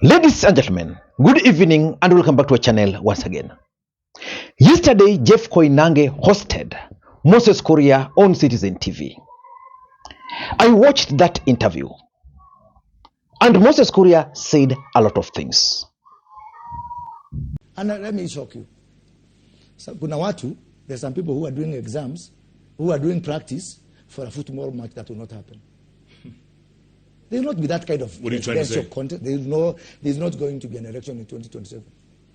Ladies and gentlemen, good evening and welcome back to our channel once again. Yesterday, Jeff Koinange hosted Moses Kuria on Citizen TV. I watched that interview and Moses Kuria said a lot of things. And let me shock you. So, there's some people who are doing exams, who are doing practice for a football match that will not happen. There will not be that kind of presidential content. There's not going to be an election in 2027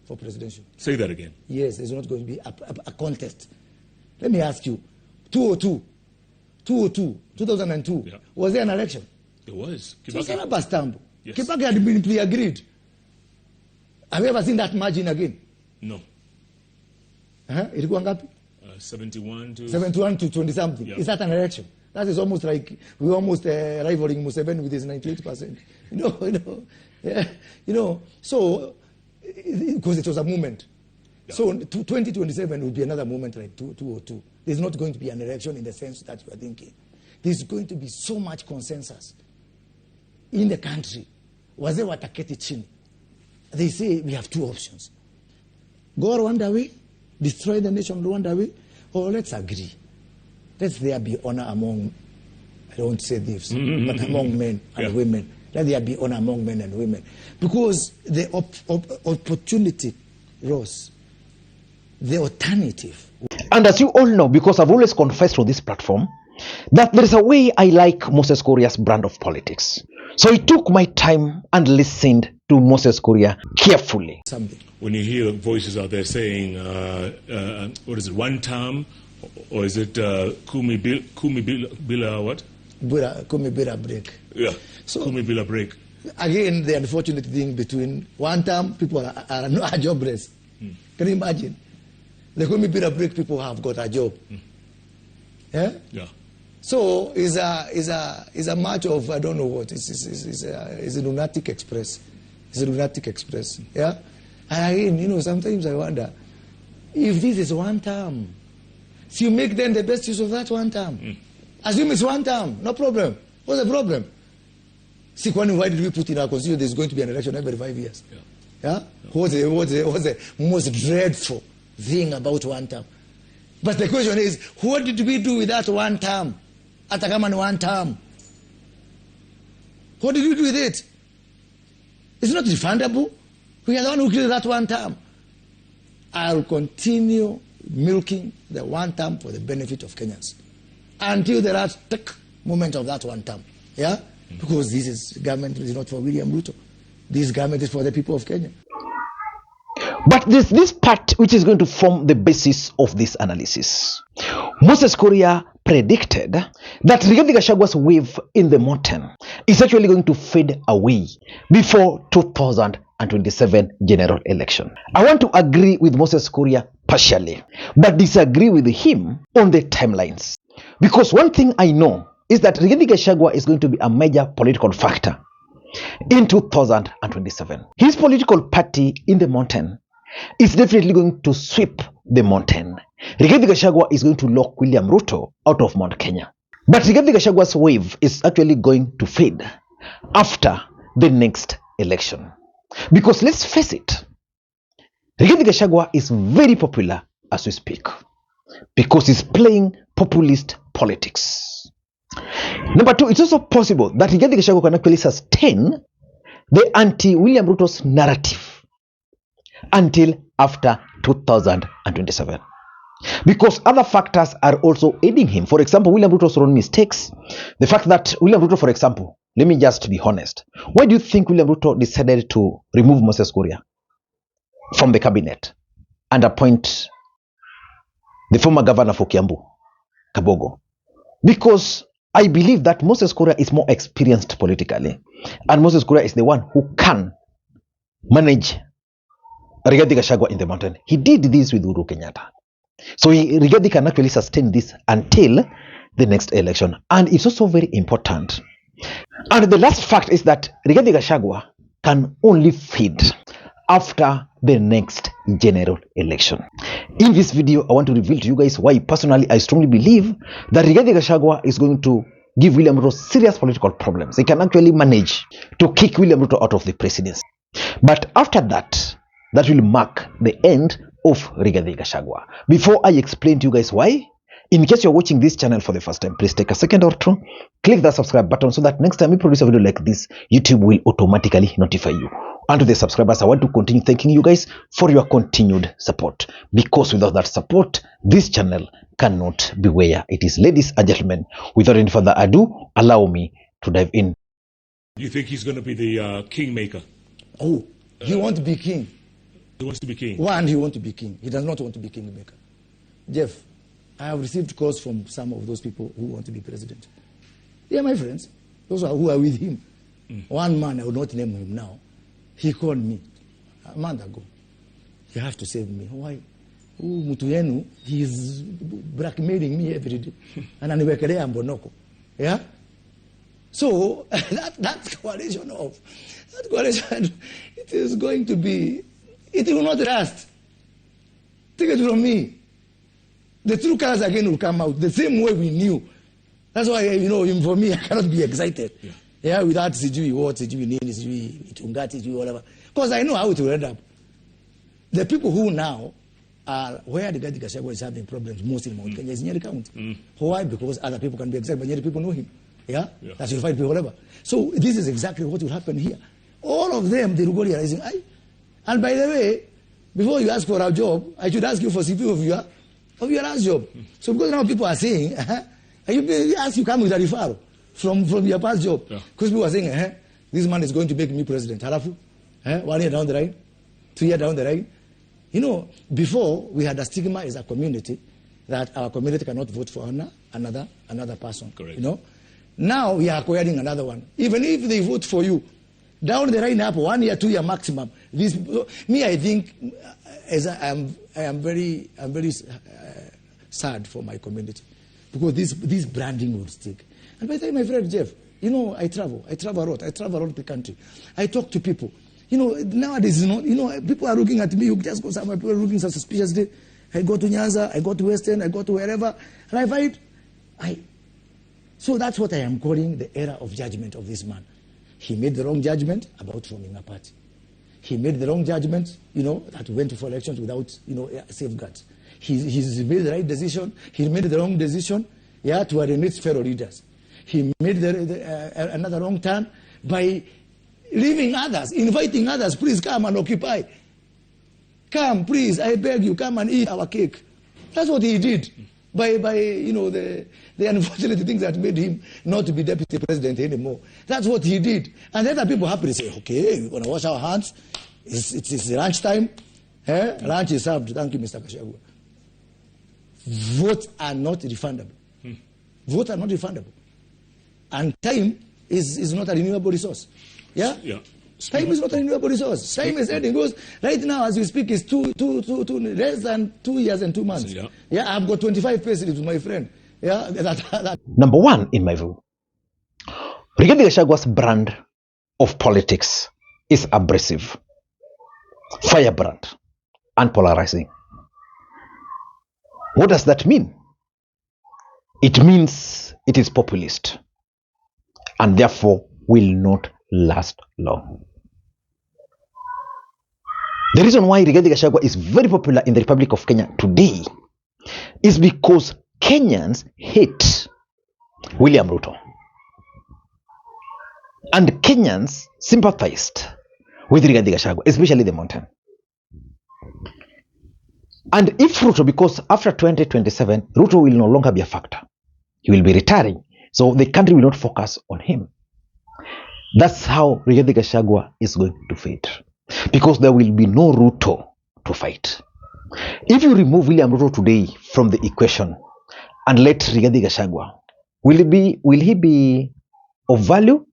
for presidential. Say that again. Yes, there's not going to be a contest. Let me ask you, 2002, yeah. Was there an election? There was. So yes. Kibaki had been pre-agreed. Have you ever seen that margin again? No. Ilikuwa ngapi? 71 to 20 something. Yeah. Is that an election? That is almost like we're almost rivaling Museveni with his 98%. So because it was a movement. Yeah. So 2027 will be another movement like 2002. There's not going to be an election in the sense that you are thinking. There's going to be so much consensus in the country. Wazee wataketi chini. They say we have two options. Go Rwanda way, destroy the nation Rwanda way, or let's agree. Let there be honor among, I don't want to say this, but among men and women. Let there be honor among men and women. Because the opportunity rose. The alternative. And as you all know, because I've always confessed on this platform, that there is a way I like Moses Kuria's brand of politics. So I took my time and listened to Moses Kuria carefully. When you hear voices out there saying, what is it, one term, or is it kumi bila what? Kumi bila break. Yeah, so, kumi bila break. Again, the unfortunate thing between one term, people are jobless. Can you imagine? The kumi bila break, people have got a job. Yeah? Yeah. So is a match of, I don't know what, it's a lunatic express. It's a lunatic express. Yeah? And again, sometimes I wonder, if this is one term, so you make then the best use of that one term. Assume it's one term, no problem. What's the problem? See, why did we put in our constitution there's going to be an election every 5 years? Yeah? What's the most dreadful thing about one term? But the question is, what did we do with that one term? Atakaman one term. What did we do with it? It's not refundable. We are the one who created that one term. I'll continue milking the one term for the benefit of Kenyans until the last moment of that one term. Yeah? Because this government is not for William Ruto. This government is for the people of Kenya. But this part which is going to form the basis of this analysis. Moses Kuria predicted that Rigathi Gachagua's wave in the mountain is actually going to fade away before 2027 general election. I want to agree with Moses Kuria partially, but disagree with him on the timelines. Because one thing I know is that Rigathi Gachagua is going to be a major political factor in 2027. His political party in the mountain is definitely going to sweep the mountain. Rigathi Gachagua is going to lock William Ruto out of Mount Kenya. But Rigathi Gachagua's wave is actually going to fade after the next election. Because let's face it, Rigathi Gachagua is very popular as we speak. Because he's playing populist politics. Number two, it's also possible that Rigathi Gachagua can actually sustain the anti-William Ruto's narrative until after 2027. Because other factors are also aiding him. For example, William Ruto's own mistakes. The fact that William Ruto, for example, let me just be honest. Why do you think William Ruto decided to remove Moses Kuria from the cabinet and appoint the former governor for Kiambu, Kabogo? Because I believe that Moses Kuria is more experienced politically. And Moses Kuria is the one who can manage Rigathi Gachagua in the mountain. He did this with Uhuru Kenyatta. So Rigathi can actually sustain this until the next election. And it's also very important. And the last fact is that Rigathi Gachagua can only feed after the next general election. In this video, I want to reveal to you guys why personally I strongly believe that Rigathi Gachagua is going to give William Ruto serious political problems. He can actually manage to kick William Ruto out of the presidency. But after that, that will mark the end of Rigathi Gachagua. Before I explain to you guys why, in case you're watching this channel for the first time, please take a second or two, click the subscribe button so that next time we produce a video like this, YouTube will automatically notify you. And to the subscribers, I want to continue thanking you guys for your continued support. Because without that support, this channel cannot be where it is. Ladies and gentlemen, without any further ado, allow me to dive in. You think he's going to be the kingmaker? Oh, he wants to be king. He wants to be king. One, he wants to be king. He does not want to be kingmaker. Jeff, I have received calls from some of those people who want to be president. They are my friends. Those who are with him. One man, I will not name him now. He called me a month ago. You have to save me. Why? Mtu yenu, he is blackmailing me every day. And aniwekelea mbonoko. Yeah? So, that coalition, it is going to be, it will not last. Take it from me. The true colors again will come out the same way we knew. That's why, for me, I cannot be excited. Yeah, without CGV, what CGV name is Itungati, CGV, whatever. Because I know how it will end up. The people who now are where the Rigathi Gachagua is having problems most in Mount Kenya is Nyeri County. Why? Because other people can be excited, but Nyeri people know him. Yeah? That's your fight people, whatever. So this is exactly what will happen here. All of them, they will go realizing, and by the way, before you ask for a job, I should ask you for CV of your last job. So because now people are saying, you come with a referral from your past job. Because people are saying, this man is going to make me president. Halafu, 1 year down the line, 2 years down the line. Before we had a stigma as a community that our community cannot vote for another person. Correct. Now we are acquiring another one. Even if they vote for you, down the line up 1 year, 2 year maximum. I think I am very sad for my community because this branding will stick. And by the way, my friend Jeff, I travel a lot. I travel around the country. I talk to people. Nowadays, people are looking at me. You just go somewhere, people are looking suspiciously. I go to Nyanza, I go to Western, I go to wherever, and I find So that's what I am calling the era of judgment of this man. He made the wrong judgment about forming a party. He made the wrong judgment, that went for elections without, safeguards. He's made the right decision. He made the wrong decision, to alienate fellow leaders. He made another wrong turn by leaving others, inviting others, please come and occupy. Come, please, I beg you, come and eat our cake. That's what he did. By the unfortunate things that made him not to be deputy president anymore. That's what he did. And then the people happily say, okay, we're going to wash our hands. It's lunch time. Lunch is served. Thank you, Mr. Gachagua. Votes are not refundable. Votes are not refundable. And time is not a renewable resource. Yeah? Time is not a renewable resource. Time is ending. Because right now, as we speak, it's less than 2 years and 2 months. I've got 25 pages with my friend. Number one, in my view, Rigathi Gachagua's brand of politics is abrasive, firebrand, and polarizing. What does that mean? It means it is populist and therefore will not last long. The reason why Rigathi Gachagua is very popular in the Republic of Kenya today is because Kenyans hate William Ruto. And Kenyans sympathized with Rigathi Gachagua, especially the mountain. And if Ruto, because after 2027, Ruto will no longer be a factor. He will be retiring. So the country will not focus on him. That's how Rigathi Gachagua is going to fade. Because there will be no Ruto to fight. If you remove William Ruto today from the equation and let Rigathi Gachagua, will he be of value?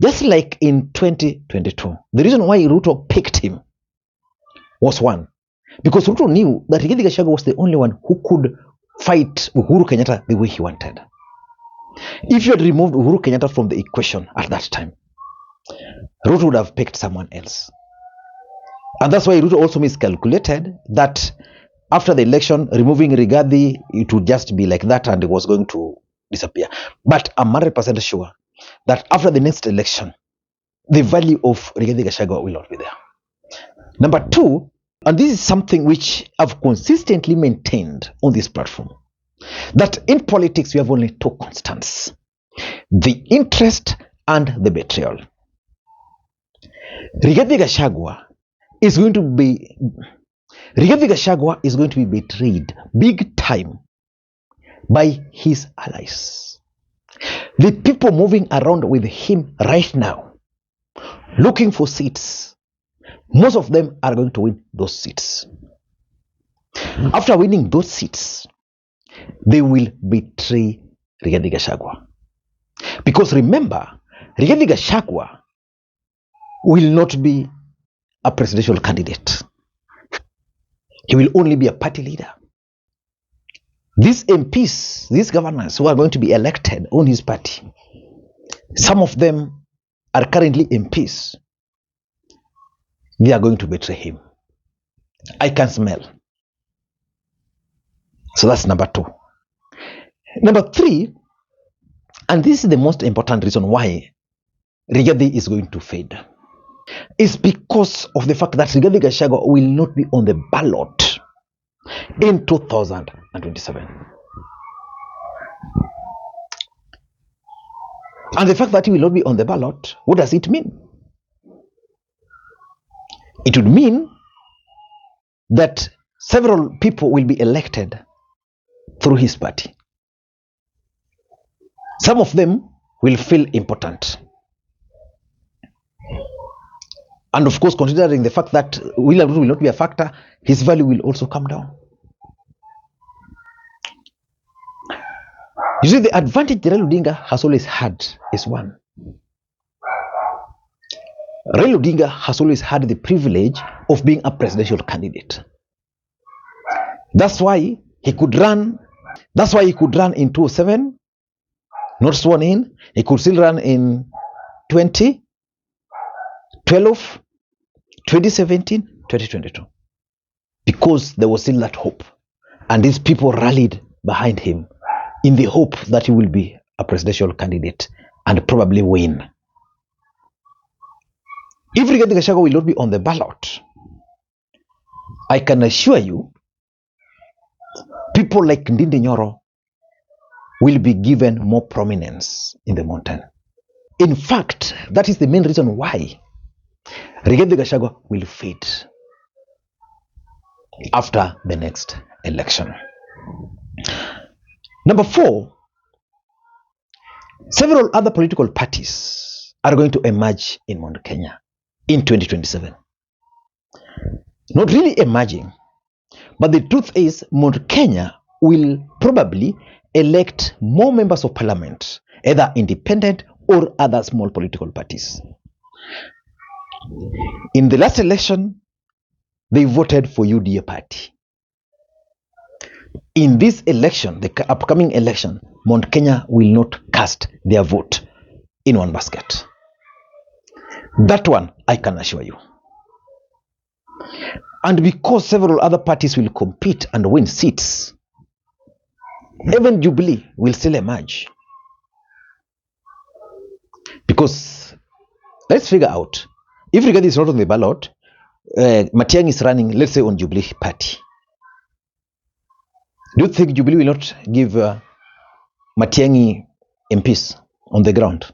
Just like in 2022. The reason why Ruto picked him was one, because Ruto knew that Rigathi Gachagua was the only one who could fight Uhuru Kenyatta the way he wanted. If you had removed Uhuru Kenyatta from the equation at that time, Ruto would have picked someone else. And that's why Ruto also miscalculated that after the election, removing Rigathi, it would just be like that and it was going to disappear. But I'm 100% sure that after the next election, the value of Rigathi Gachagua will not be there. Number two, and this is something which I've consistently maintained on this platform, that in politics we have only two constants: the interest and the betrayal. Rigathi Gachagua is going to be betrayed big time by his allies. The people moving around with him right now, looking for seats, most of them are going to win those seats. After winning those seats, they will betray Rigathi Gachagua. Because remember, Rigathi Gachagua will not be a presidential candidate. He will only be a party leader. These MPs, these governors who are going to be elected on his party, some of them are currently MPs. They are going to betray him. I can smell. So that's number two. Number three, and this is the most important reason why Rigathi is going to fade, is because of the fact that Rigathi Gachagua will not be on the ballot in 2027. And the fact that he will not be on the ballot, what does it mean? It would mean that several people will be elected through his party. Some of them will feel important. And of course, considering the fact that William Ruto will not be a factor, his value will also come down. You see, the advantage Raila Odinga has always had is one. Raila Odinga has always had the privilege of being a presidential candidate. That's why he could run. That's why he could run in 2007, not sworn in. He could still run in 2012, 2017, 2022. Because there was still that hope. And these people rallied behind him in the hope that he will be a presidential candidate and probably win. If Rigathi Gachagua will not be on the ballot, I can assure you, people like Ndindi Nyoro will be given more prominence in the mountain. In fact, that is the main reason why Rigathi Gachagua will fade after the next election. Number four, several other political parties are going to emerge in Mount Kenya in 2027. Not really emerging, but the truth is Mount Kenya will probably elect more members of parliament, either independent or other small political parties. In the last election, they voted for UDA party. In this election, the upcoming election, Mount Kenya will not cast their vote in one basket. That one, I can assure you. And because several other parties will compete and win seats, even Jubilee will still emerge. Because let's figure out, if Rigathi is not on the ballot, Matiang'i is running, let's say, on Jubilee party. Do you think Jubilee will not give Matiang'i MPs on the ground?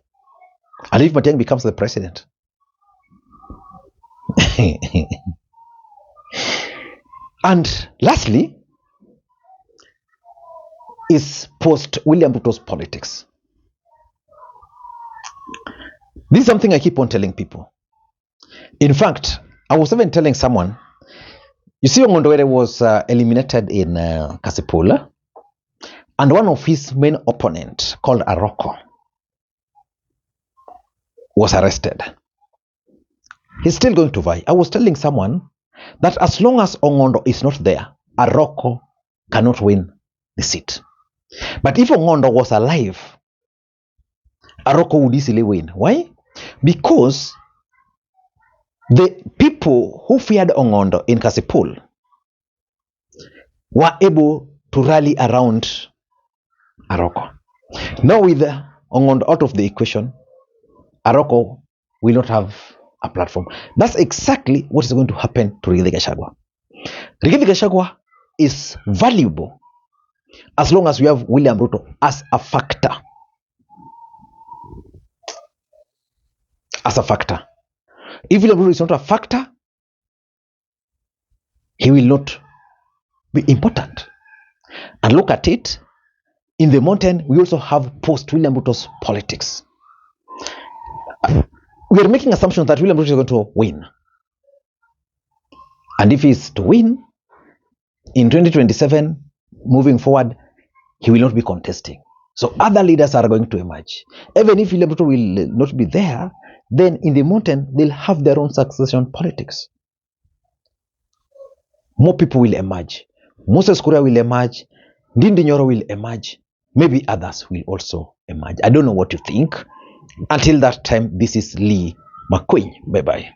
And if Matiang'i becomes the president? And lastly, is post-William Ruto's politics. This is something I keep on telling people. In fact, I was even telling someone, you see, Ongondowere was eliminated in Kasipul, and one of his main opponents, called Aroko, was arrested. He's still going to vie. I was telling someone that as long as Ongondo is not there, Aroko cannot win the seat. But if Ongondo was alive, Aroko would easily win. Why? Because the people who feared Ongondo in Kasipul were able to rally around Aroko. Now with Ongondo out of the equation, Aroko will not have a platform. That's exactly what is going to happen to Rigathi Gachagua. Rigathi Gachagua is valuable as long as we have William Ruto as a factor. As a factor. If William Ruto is not a factor, he will not be important. And look at it, in the mountain, we also have post-William Ruto's politics. We are making assumptions that William Ruto is going to win. And if he is to win, in 2027, moving forward, he will not be contesting. So other leaders are going to emerge. Even if William Ruto will not be there, then in the mountain, they'll have their own succession politics. More people will emerge. Moses Kuria will emerge. Ndindi Nyoro will emerge. Maybe others will also emerge. I don't know what you think. Until that time, this is Lee Makwiny. Bye-bye.